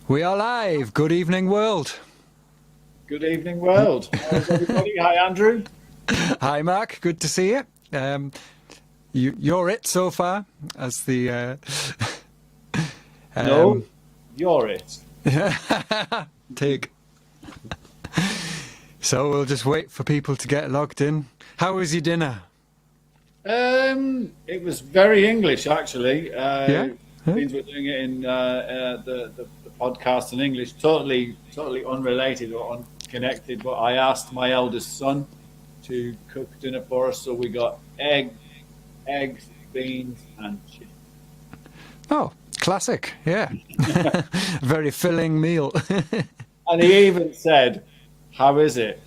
We are live. Good evening, world. Good evening, world. How's everybody? Hi, Andrew. Hi, Mark. Good to see you. You're it so far as the. No, you're it. Take. So we'll just wait for people to get logged in. How was your dinner? It was very English, actually. Yeah? Means we're doing it in the podcast in English, totally unrelated or unconnected. But I asked my eldest son to cook dinner for us, so we got eggs, beans, and chicken. Oh, classic. Yeah. Very filling meal. And he even said, "How is it?"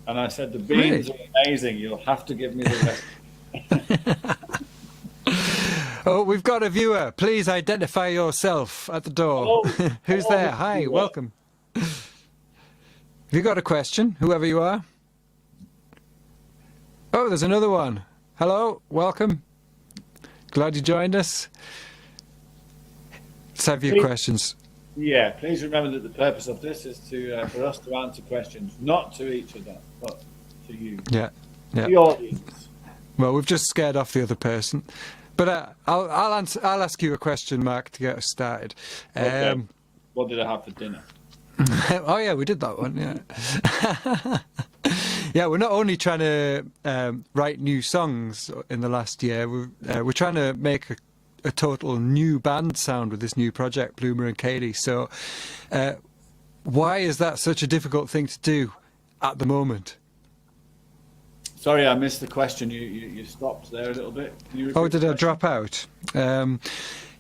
And I said, "The beans Really? are amazing. You'll have to give me the rest." Oh, we've got a viewer. Please identify yourself at the door. Hello. Who's Hello, there? Mr. Hi, Viewer. welcome. Have you got a question, whoever you are? Oh, there's another one. Hello, welcome. Glad you joined us. Let's have your Please. questions. Yeah, please remember that the purpose of this is to for us to answer questions, not to each other, but to you, Yeah, yeah. the audience. Well, we've just scared off the other person. But I'll ask you a question, Mark, to get us started. Okay. What did I have for dinner? Oh yeah, we did that one. Yeah, yeah. We're not only trying to write new songs in the last year. We're trying to make a total new band sound with this new project, Bloomer and Cadie. So, why is that such a difficult thing to do at the moment? Sorry, I missed the question. You stopped there a little bit. Can you repeat Oh, did the I question? drop out?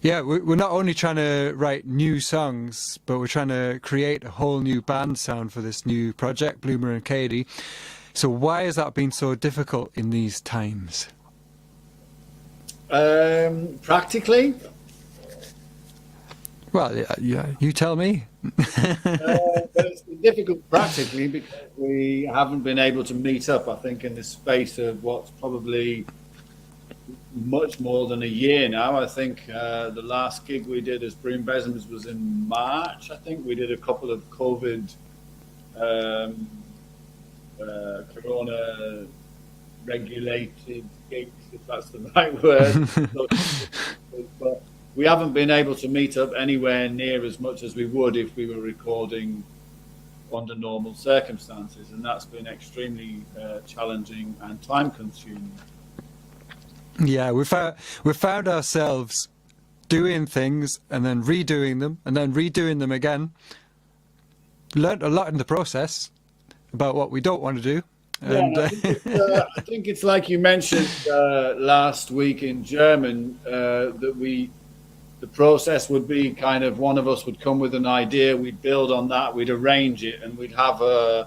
Yeah, we're not only trying to write new songs, but we're trying to create a whole new band sound for this new project, Bloomer and Cadie. So why has that been so difficult in these times? Practically, Well, yeah, you tell me. but it's been difficult practically because we haven't been able to meet up. I think in the space of what's probably much more than a year now. I think the last gig we did as Broom Besoms was in March. I think we did a couple of COVID, Corona regulated gigs, if that's the right word. But we haven't been able to meet up anywhere near as much as we would if we were recording under normal circumstances, and that's been extremely challenging and time consuming. Yeah, we found ourselves doing things and then redoing them and then redoing them again. Learned a lot in the process about what we don't want to do. And, Yeah, I think it's like you mentioned last week in German that the process would be kind of one of us would come with an idea, we'd build on that, we'd arrange it, and we'd have a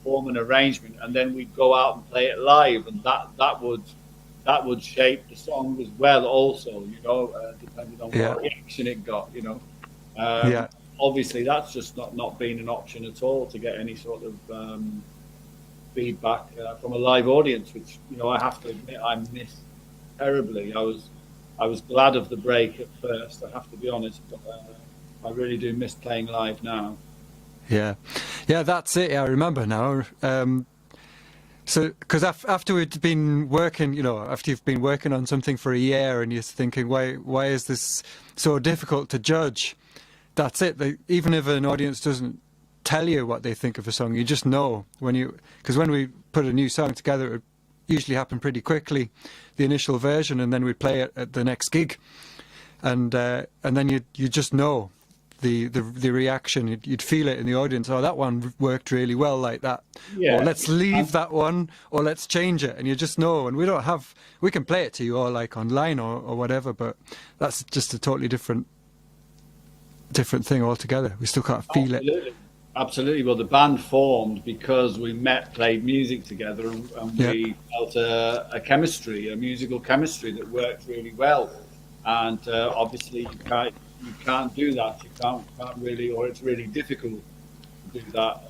form and arrangement, and then we'd go out and play it live, and that would shape the song as well. Also, depending on what reaction it got. yeah. Obviously, that's just not been an option at all to get any sort of feedback from a live audience, which I have to admit I missed terribly. I was glad of the break at first, I have to be honest, but I really do miss playing live now. Yeah, that's it. I remember now. So, because after we'd been working, after you've been working on something for a year, and you're thinking, why is this so difficult to judge? That's it. Even if an audience doesn't tell you what they think of a song, you just know because when we put a new song together, it would usually happen pretty quickly, the initial version, and then we'd play it at the next gig, and then you just know the reaction. You'd feel it in the audience. Oh, that one worked really well, like that. Yeah. Or let's leave that one, or let's change it, and you just know. And we can play it to you, or like online or whatever, but that's just a totally different thing altogether. We still can't feel it. Absolutely. Well, the band formed because we played music together, and we felt a chemistry, a musical chemistry that worked really well. And obviously, you can't do that. You can't really, or it's really difficult to do that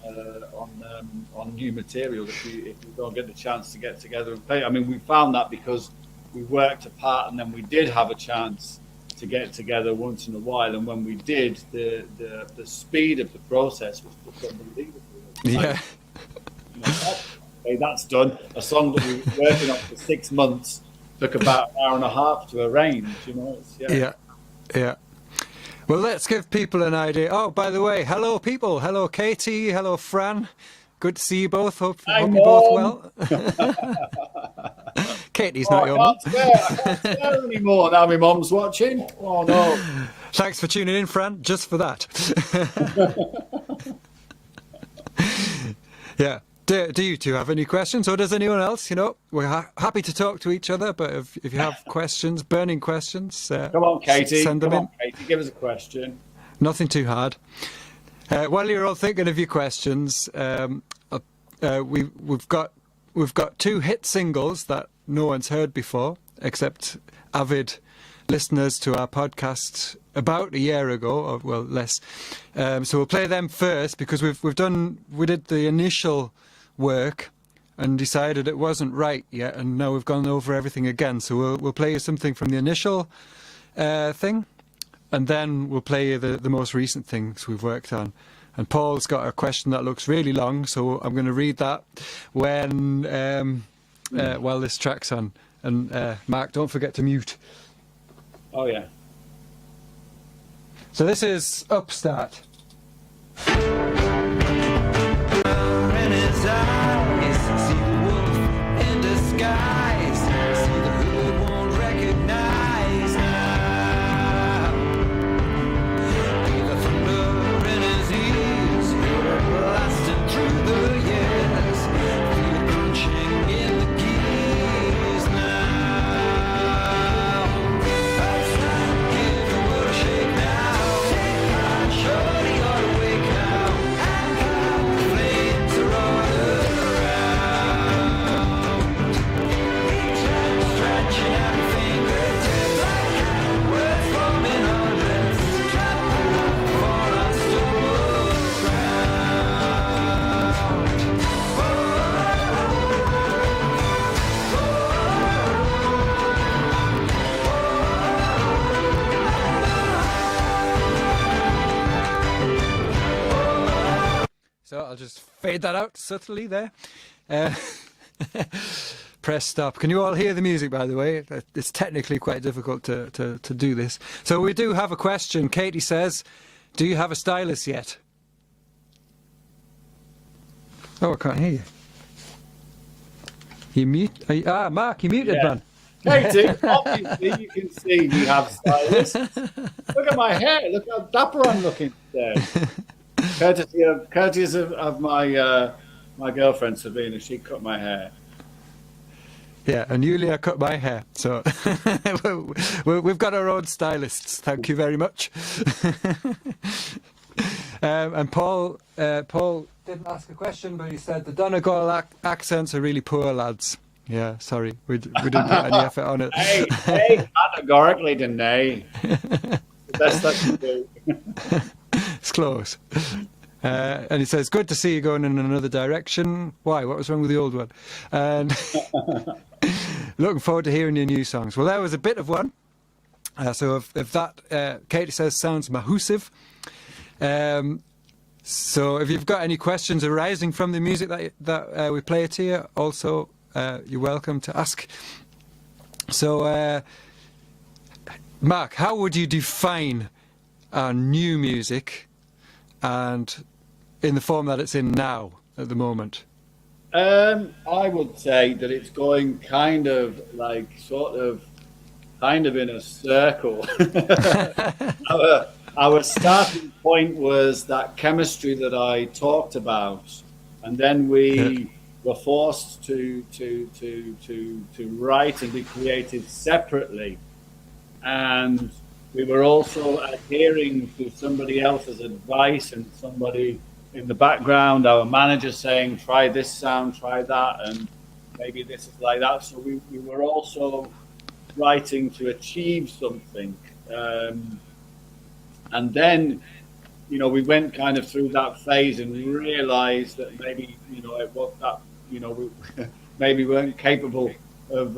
on new material if you don't get the chance to get together and play. I mean, we found that because we worked apart, and then we did have a chance to get together once in a while, and when we did, the speed of the process was just unbelievable. Yeah. Okay, that's done. A song that we were working on for 6 months took about an hour and a half to arrange. Yeah. Well, let's give people an idea. Oh, by the way, hello people. Hello Katie. Hello Fran. Good to see you both. Hope you're both well. Katie's not your mum. I can't swear anymore now my mum's watching. Oh no. Thanks for tuning in, Fran, just for that. Yeah. Do you two have any questions, or does anyone else? We're happy to talk to each other, but if you have questions, burning questions, come on, Katie. Send them in. Katie, give us a question. Nothing too hard. While you're all thinking of your questions, we've got 2 hit singles that no one's heard before, except avid listeners to our podcast about a year ago, or well, less. So we'll play them first because we did the initial work and decided it wasn't right yet, and now we've gone over everything again. So we'll play you something from the initial thing, and then we'll play you the most recent things we've worked on. And Paul's got a question that looks really long, so I'm going to read that while this track's on. And Mark, don't forget to mute. Oh yeah. So this is Upstart. In his eyes, see the wolf in disguise, see the hood won't recognize now. Feel the thunder in his ears, hear it blasting through the years, feel it crunching in the gears now. Upstart, give the world a shake now. Surely you're awake now. Flames are all around. Stretching out your fingertips, words forming on lips. For unstoppable So I'll just fade that out subtly there. Press stop. Can you all hear the music, by the way? It's technically quite difficult to do this. So we do have a question. Katie says, do you have a stylus yet? Oh, I can't hear you. You mute? Mark, you muted, Yeah. man. Katie, obviously you can see we have stylists. Look at my hair. Look how dapper I'm looking today. Courtesy of my my girlfriend Sabina. She cut my hair. Yeah, and Yulia cut my hair. So we've got our own stylists. Thank you very much. And Paul didn't ask a question, but he said the Donegal accents are really poor, lads. Yeah, sorry, we didn't put any effort on it. Hey, categorically deny. The best I can do. It's close. And he says, good to see you going in another direction. Why? What was wrong with the old one? And looking forward to hearing your new songs. Well, there was a bit of one. So if that, Katie says, sounds mahusive. So if you've got any questions arising from the music that we play to you, also you're welcome to ask. So, Mark, how would you define our new music and in the form that it's in now at the moment? I would say that it's going kind of in a circle. Our starting point was that chemistry that I talked about, and then we were forced to write and be creative separately, and we were also adhering to somebody else's advice and somebody in the background, our manager saying, try this sound, try that, and maybe this is like that. So we were also writing to achieve something. And then, we went kind of through that phase and realized that maybe, it was that, we maybe weren't capable of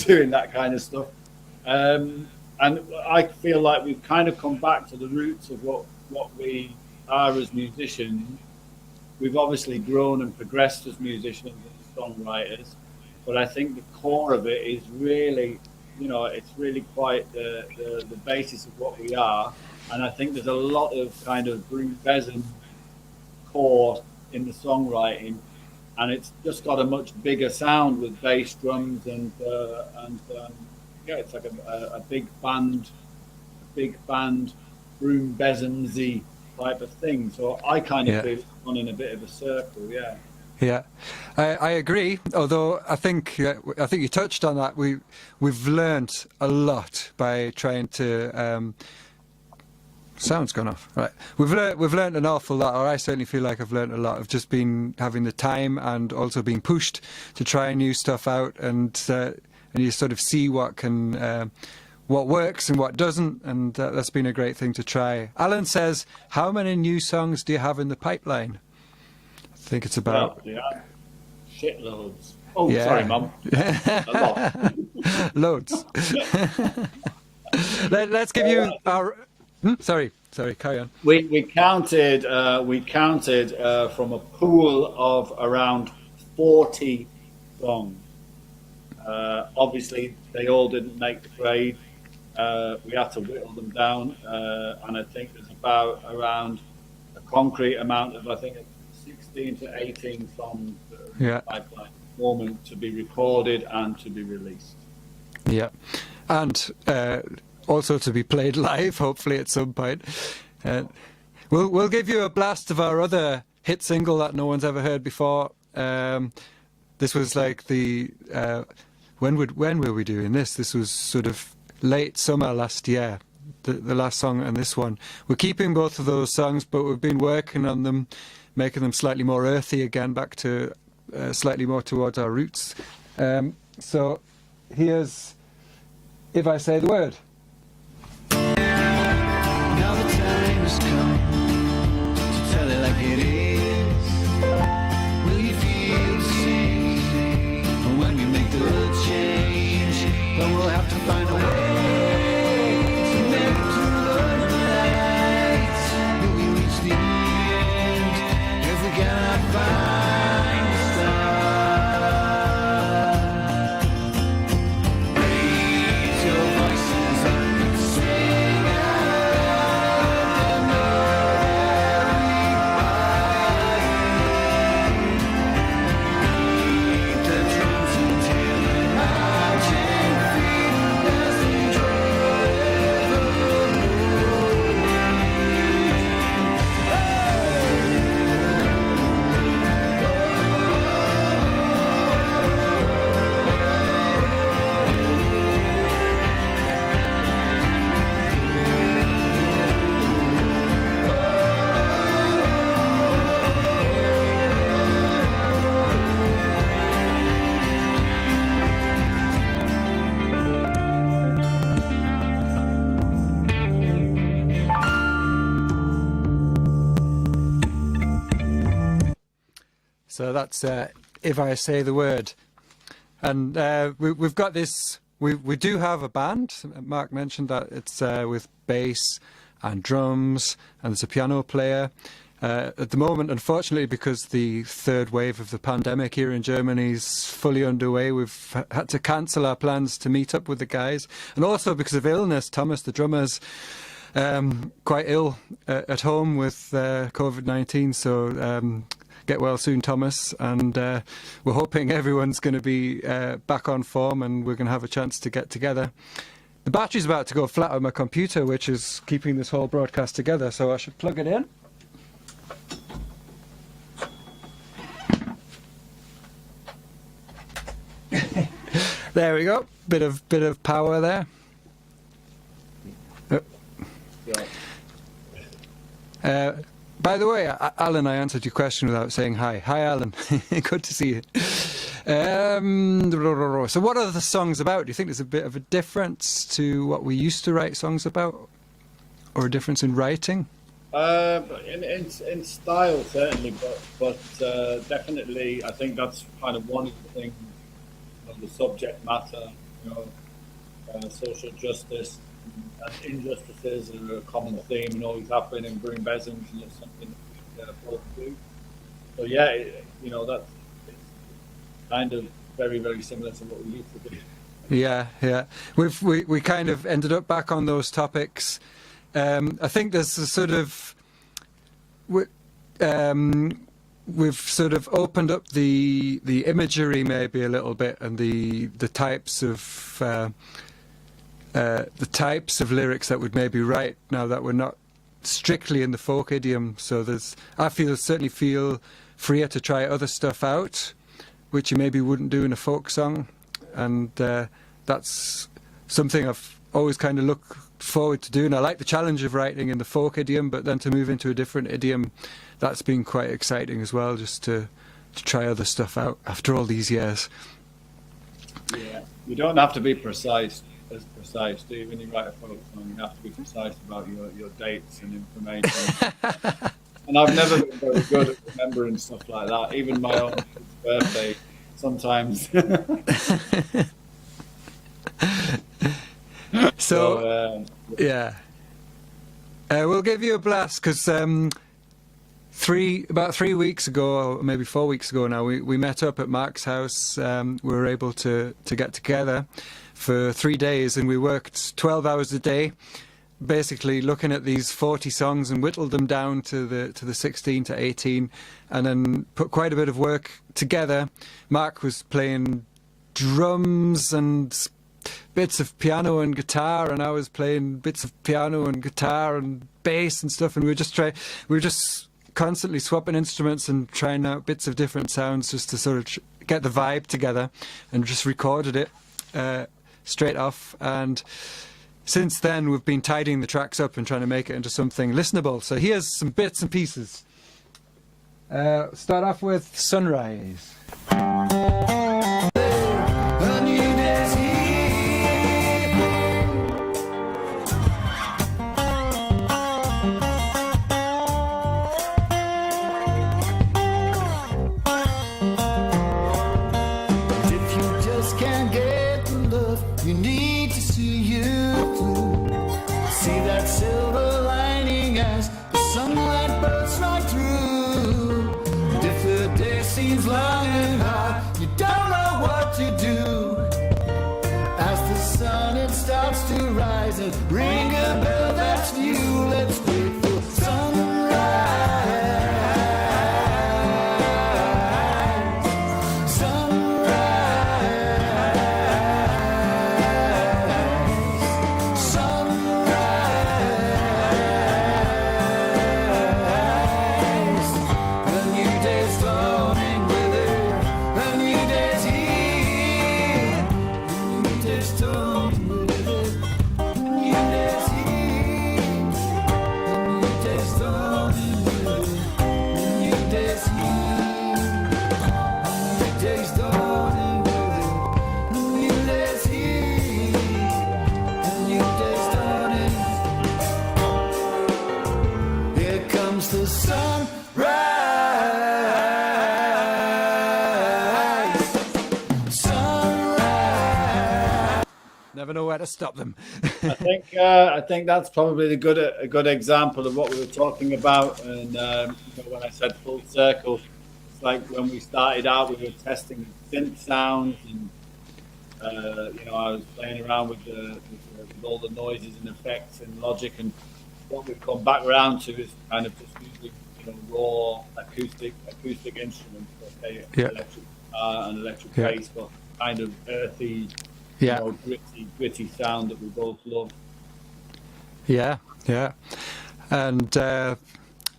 doing that kind of stuff. and I feel like we've kind of come back to the roots of what we are as musicians. We've obviously grown and progressed as musicians and songwriters, but I think the core of it is really, it's really quite the basis of what we are. And I think there's a lot of kind of Bruce Besan core in the songwriting, and it's just got a much bigger sound with bass drums and it's like a big band, Broom Besansy type of thing. So I kind of feel it's gone in a bit of a circle, yeah. Yeah, I agree. Although I think you touched on that. We've learnt a lot by trying to. Sound's gone off. Right, we've learnt an awful lot, or I certainly feel like I've learnt a lot of just having the time and also being pushed to try new stuff out, and you sort of see what works and what doesn't, and that's been a great thing to try. Alan says, how many new songs do you have in the pipeline? I think it's about... Yeah, shitloads. Oh, yeah. Sorry, Mum. A lot. Loads. Let's give you our... Sorry, carry on. We counted from a pool of around 40 songs. Obviously, they all didn't make the grade. We had to whittle them down, and I think there's around a concrete amount of, I think, 16 to 18 songs that are in the pipeline at the moment to be recorded and to be released. Yeah, and also to be played live, hopefully at some point. We'll give you a blast of our other hit single that no one's ever heard before. This was like when were we doing this? This was sort of late summer last year, the last song and this one. We're keeping both of those songs, but we've been working on them, making them slightly more earthy again, back to slightly more towards our roots. So here's If I Say the Word. Now the time has come to tell it like it is. Will you feel the same when we make the change? But we'll have to find a way to make it through the night. Will we reach the end if we cannot find the start? Raise your voices and sing So that's If I Say the Word. And we've got this, we do have a band. Mark mentioned that it's with bass and drums, and there's a piano player. At the moment, unfortunately, because the third wave of the pandemic here in Germany is fully underway, we've had to cancel our plans to meet up with the guys. And also because of illness, Thomas, the drummer's quite ill at home with COVID-19, so get well soon, Thomas, and we're hoping everyone's going to be back on form and we're going to have a chance to get together. The battery's about to go flat on my computer, which is keeping this whole broadcast together, so I should plug it in. There we go. Bit of power there. By the way, Alan, I answered your question without saying hi. Hi, Alan. Good to see you. So what are the songs about? Do you think there's a bit of a difference to what we used to write songs about? Or a difference in writing? In style, certainly, but definitely, I think that's kind of one of the things of the subject matter, social justice. and injustices are a common theme and always have been in Broom Besoms, and it's something that we both do. So yeah, that's it's kind of very, very similar to what we used to do. Yeah, yeah. We kind of ended up back on those topics. I think there's a sort of we've sort of opened up the imagery maybe a little bit, and the types of lyrics that we'd maybe write now that we're not strictly in the folk idiom. So I certainly feel freer to try other stuff out, which you maybe wouldn't do in a folk song, and that's something I've always kind of looked forward to doing. I like the challenge of writing in the folk idiom, but then to move into a different idiom, that's been quite exciting as well, just to try other stuff out after all these years. Yeah, you don't have to be precise, do you? When you write a folk song, you have to be precise about your dates and information. And I've never been very good at remembering stuff like that. Even my own birthday, sometimes. So yeah, we'll give you a blast, because about 3 weeks ago, or maybe 4 weeks ago now, we met up at Mark's house. We were able to get together for 3 days, and we worked 12 hours a day, basically looking at these 40 songs and whittled them down to the 16 to 18, and then put quite a bit of work together. Mark was playing drums and bits of piano and guitar, and I was playing bits of piano and guitar and bass and stuff, and we were just constantly swapping instruments and trying out bits of different sounds just to sort of get the vibe together, and just recorded it straight off. And since then we've been tidying the tracks up and trying to make it into something listenable. So here's some bits and pieces. Start off with Sunrise. Ring a bell, that's you. Let's wait for sunrise. Sunrise. Sunrise. A new day's dawning with it. A new day's here. A new day's dawning with it. Never know where to stop them. I think that's probably a good example of what we were talking about. And when I said full circle, it's like when we started out, we were testing synth sounds, and I was playing around with all the noises and effects and Logic, and what we've come back around to is kind of just using raw acoustic instruments, okay, yeah. Electric guitar and electric bass, but kind of earthy. Yeah, gritty sound that we both love. Yeah, and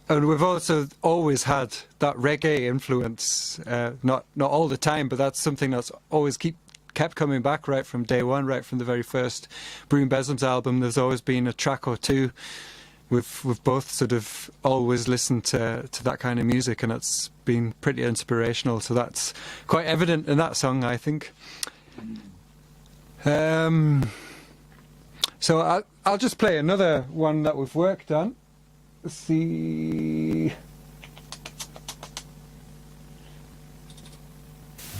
we've also always had that reggae influence. Not all the time, but that's something that's always kept coming back right from day one, right from the very first Broom Besoms album. There's always been a track or two. We've both sort of always listened to that kind of music, and it's been pretty inspirational. So that's quite evident in that song, I think. So I'll just play another one that we've worked on. Let's see.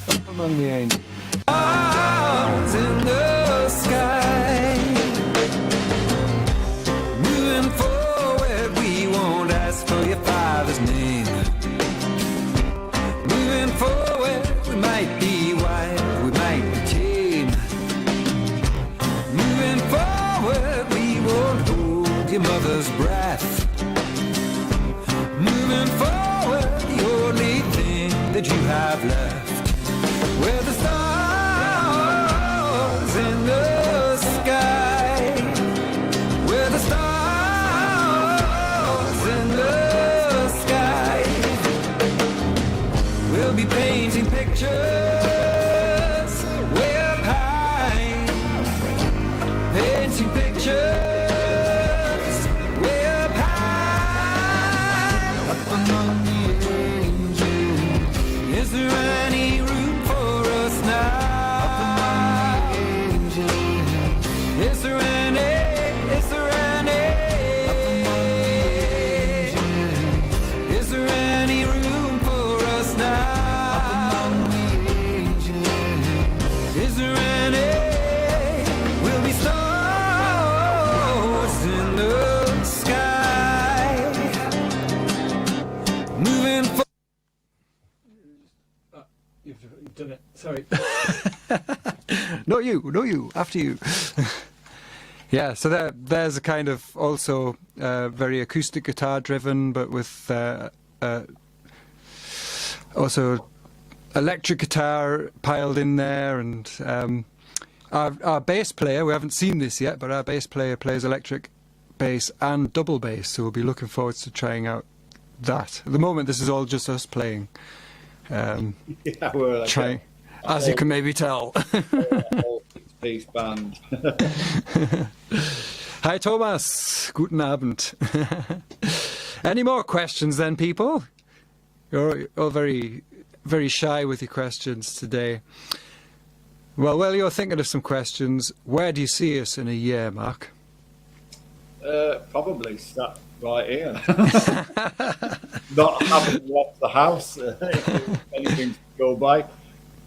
Up Among the Angels. Stars in the sky. your mother's breath. Moving forward, the only thing that you have left. Where the stars in the sky, where the stars in the sky. We'll be painting pictures way up high, painting pictures way up high, up among the angels. Is there any room for us now? Up among the angels. Is there any? Is there any? Up among the angels. Is there any room for us now? Up among the angels. Is there any? We'll be stars in the sky, moving forward. You've done it. Sorry. Not you. After you. Yeah, so there's a kind of also very acoustic guitar driven, but with also electric guitar piled in there, and our bass player, we haven't seen this yet, but our bass player plays electric bass and double bass, so we'll be looking forward to trying out that. At the moment, this is all just us playing. Yeah, we're like Trying, as you can maybe tell. a whole six-piece band. Hi, Thomas. Guten Abend. Any more questions then, people? You're all very, very shy with your questions today. Well, while you're thinking of some questions, where do you see us in a year, Mark? Probably sat right here. Not having left the house. If anything to go by.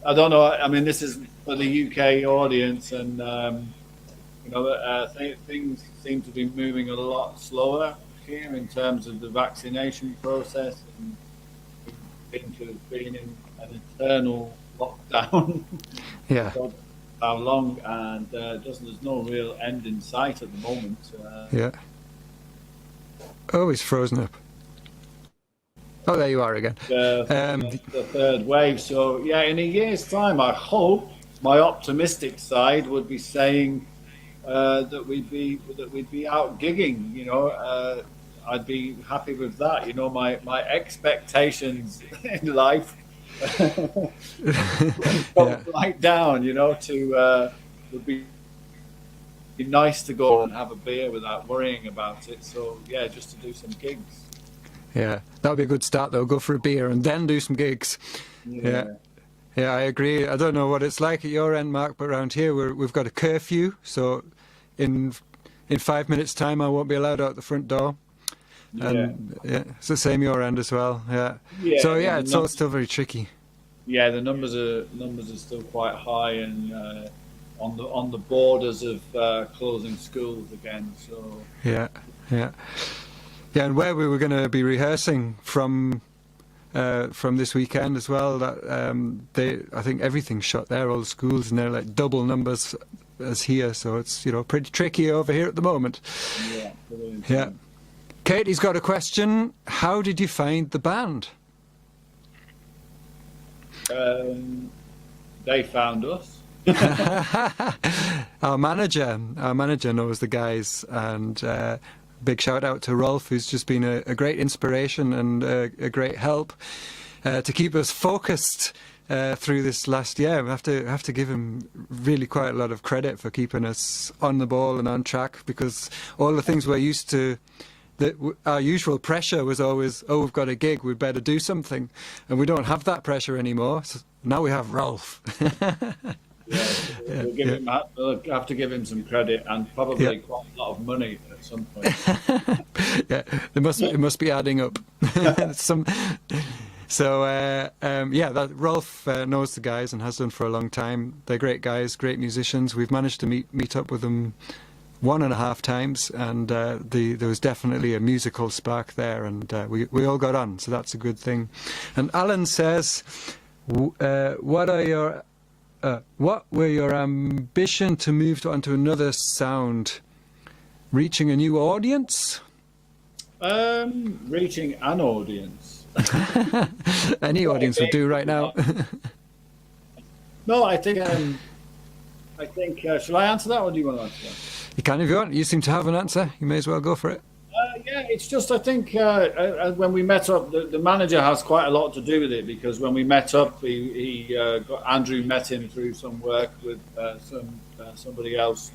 I don't know. I mean, this is for the UK audience, and things seem to be moving a lot slower here in terms of the vaccination process, and we seem to have been in an eternal lockdown. Yeah. God, how long? And there's no real end in sight at the moment. Yeah. Oh, he's frozen up. Oh, there you are again. The third wave. So yeah, in a year's time, I hope my optimistic side would be saying that we'd be out gigging. You know, I'd be happy with that. You know, my expectations in life go right down. You know, would be nice to go and have a beer without worrying about it. So yeah, just to do some gigs. Yeah, that would be a good start though. Go for a beer and then do some gigs. Yeah, I agree. I don't know what it's like at your end, Mark, but around here we've got a curfew. So in 5 minutes' time, I won't be allowed out the front door. And yeah, it's the same your end as well. Yeah. So yeah, it's all still very tricky. Yeah, the numbers are still quite high, and on the borders of closing schools again. So yeah, and where we were going to be rehearsing from this weekend as well. That I think everything's shut there, all the schools, and they're like double numbers as here. So it's pretty tricky over here at the moment. Yeah, brilliant. Yeah. Katie's got a question. How did you find the band? They found us. Our manager knows the guys, and big shout out to Rolf, who's just been a great inspiration and a great help to keep us focused through this last year. We have to give him really quite a lot of credit for keeping us on the ball and on track, because all the things we're used to, our usual pressure was always, oh, we've got a gig, we'd better do something, and we don't have that pressure anymore. So now we have Rolf. We'll have to give him some credit, and probably quite a lot of money at some point. Yeah, it must be adding up. That Rolf knows the guys and has done for a long time. They're great guys, great musicians. We've managed to meet up with them 1.5 times, and there was definitely a musical spark there, and we all got on, so that's a good thing. And Alan says, what were your ambition to move onto another sound reaching a new audience? Reaching an audience. Any audience would do right now. No, I think. Shall I answer that, or do you want to answer that? You can if you want. You seem to have an answer. You may as well go for it. Yeah, it's just I think when we met up, the manager has quite a lot to do with it, because when we met up, Andrew met him through some work with somebody else,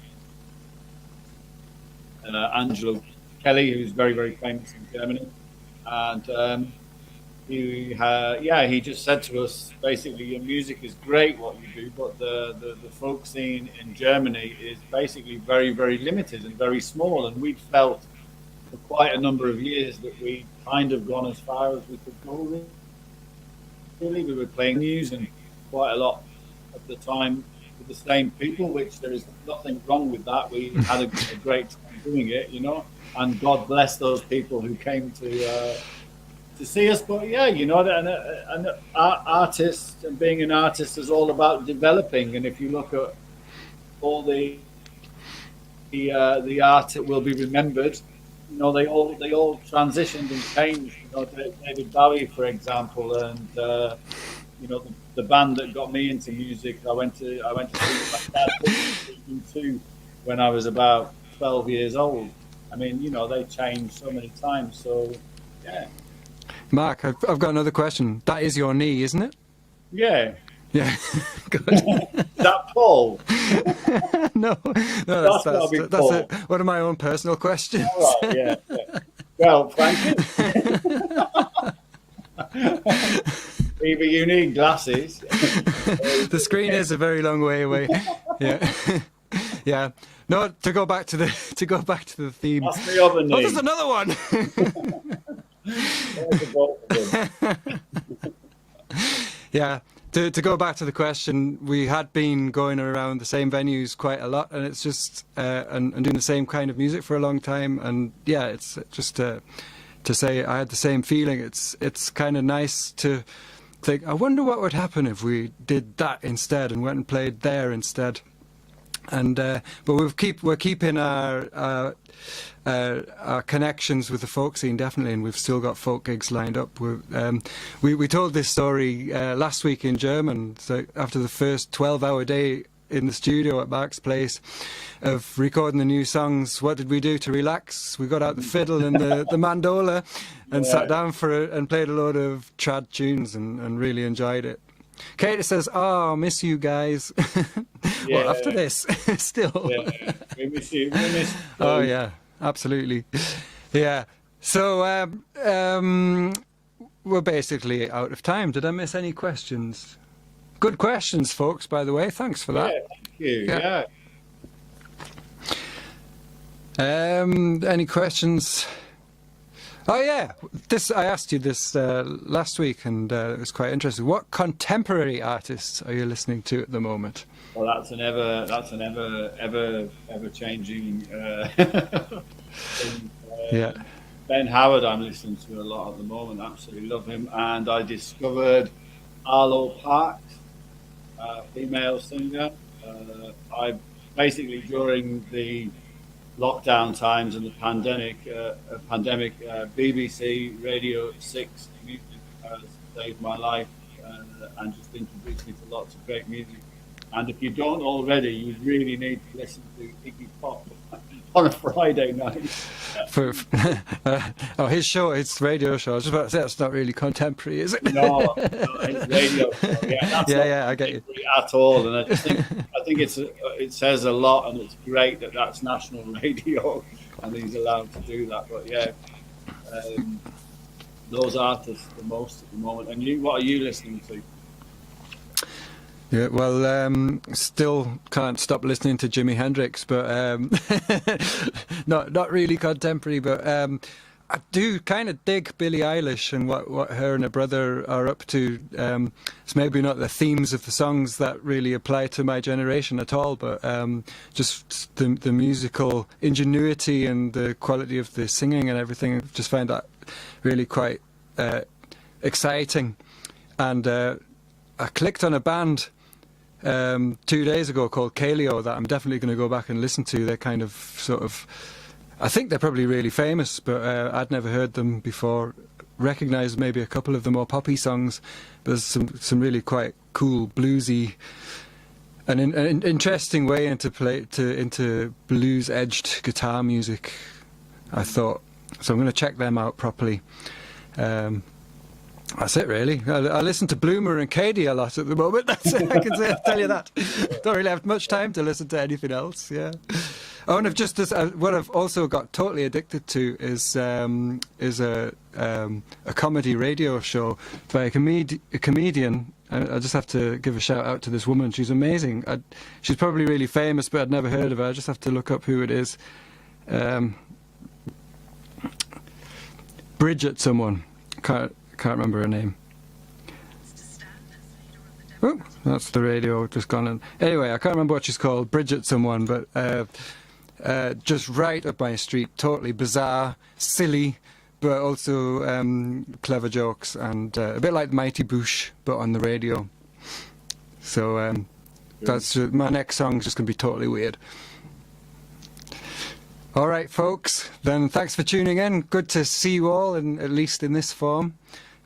Angelo Kelly, who's very, very famous in Germany, and he just said to us, basically, your music is great, what you do, but the folk scene in Germany is basically very, very limited and very small, and we felt for quite a number of years that we kind of gone as far as we could go. Really, we were playing news and quite a lot at the time with the same people, which there is nothing wrong with that. We had a great time doing it, and God bless those people who came to see us. But yeah, and artist and being an artist is all about developing. And if you look at all the art that will be remembered, they all transitioned and changed. David Bowie, for example, and the band that got me into music, I went to see my dad too when I was about 12 years old. I mean, they changed so many times. So yeah. Mark, I've got another question. That is your knee, isn't it? Yeah. Yeah. Good. That Paul? No, that's one of my own personal questions. All right, yeah. Well, thank you. Either you need glasses. The screen is a very long way away. Yeah. Yeah. No, to go back to the theme. That's the other knee. Oh, there's another one. Yeah. To go back to the question, we had been going around the same venues quite a lot, and it's just and doing the same kind of music for a long time. And yeah, it's just to say I had the same feeling. It's kind of nice to think, I wonder what would happen if we did that instead and went and played there instead. And but we're keeping our connections with the folk scene, definitely, and we've still got folk gigs lined up. We told this story last week in German. So after the first 12-hour day in the studio at Mark's place of recording the new songs, what did we do to relax? We got out the fiddle and the mandola and sat down and played a load of trad tunes and really enjoyed it. Cadie says, "Oh, miss you guys." Well, after this, still. Yeah, we miss you. We miss you. Oh yeah, absolutely. Yeah. So we're basically out of time. Did I miss any questions? Good questions, folks. By the way, thanks for that. Yeah, thank you. Yeah. Any questions? Oh yeah, I asked you this last week, and it was quite interesting. What contemporary artists are you listening to at the moment? Well, that's an ever changing thing. Yeah. Ben Howard, I'm listening to a lot at the moment. Absolutely love him. And I discovered Arlo Parks, female singer. I basically, during the lockdown times and the pandemic, BBC Radio 6 music has saved my life and just introduced me to lots of great music. And if you don't already, you really need to listen to Iggy Pop on a Friday night. His show, his radio show. I was just about to say, that's not really contemporary, is it? No, his radio show. Yeah, that's not I get you. At all. And I think it says a lot, and it's great that that's national radio and he's allowed to do that. But yeah, those artists the most at the moment. And you, what are you listening to? Yeah, well, still can't stop listening to Jimi Hendrix, but not really contemporary. But I do kind of dig Billie Eilish and what her and her brother are up to. It's maybe not the themes of the songs that really apply to my generation at all, but just the musical ingenuity and the quality of the singing and everything. I just find that really quite exciting. And I clicked on a band 2 days ago called Cadie that I'm definitely going to go back and listen to. They're kind of sort of I think they're probably really famous, but I'd never heard them before. Recognised maybe a couple of the more poppy songs, but there's some really quite cool bluesy, an interesting way into blues edged guitar music, I thought. So I'm going to check them out properly. That's it, really. I listen to Bloomer and Cadie a lot at the moment. That's it. I can tell you that. Don't really have much time to listen to anything else. Yeah. Oh, and what I've also got totally addicted to is a comedy radio show by a comedian. I just have to give a shout out to this woman. She's amazing. She's probably really famous, but I'd never heard of her. I just have to look up who it is. Bridget someone. Can't remember her name. Oh, that's the radio just gone in. Anyway, I can't remember what she's called. Bridget someone, but just right up my street. Totally bizarre, silly, but also clever jokes, and a bit like Mighty Boosh, but on the radio. So that's my next song's just going to be totally weird. All right, folks. Then thanks for tuning in. Good to see you all, at least in this form.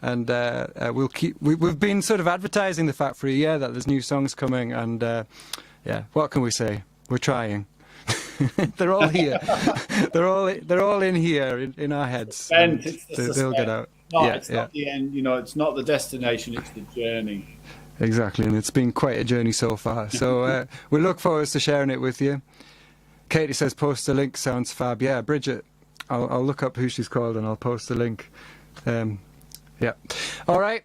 And we'll keep. We've been sort of advertising the fact for a year that there's new songs coming, and yeah, what can we say? We're trying. They're all here. they're all in here in our heads. They'll get out. It's not the end. You know, it's not the destination. It's the journey. Exactly, and it's been quite a journey so far. So we look forward to sharing it with you. Katie says post a link. Sounds fab. Yeah, Bridget. I'll look up who she's called and I'll post a link. Yeah. All right.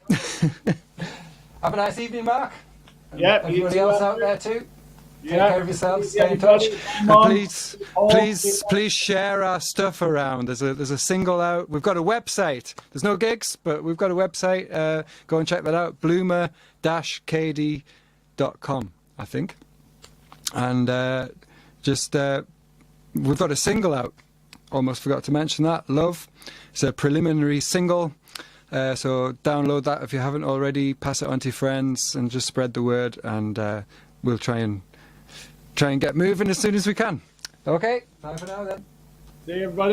Have a nice evening, Mark. Yeah. Everybody else out there too. Take Yeah. care of yourselves. Stay in touch. And please share our stuff around. There's a single out. We've got a website. There's no gigs, but we've got a website. Go and check that out. bloomer-cadie.com, I think. And we've got a single out. Almost forgot to mention that. Love. It's a preliminary single. So download that if you haven't already. Pass it on to your friends and just spread the word. And we'll try and get moving as soon as we can. Okay, bye for now then. See you, everybody.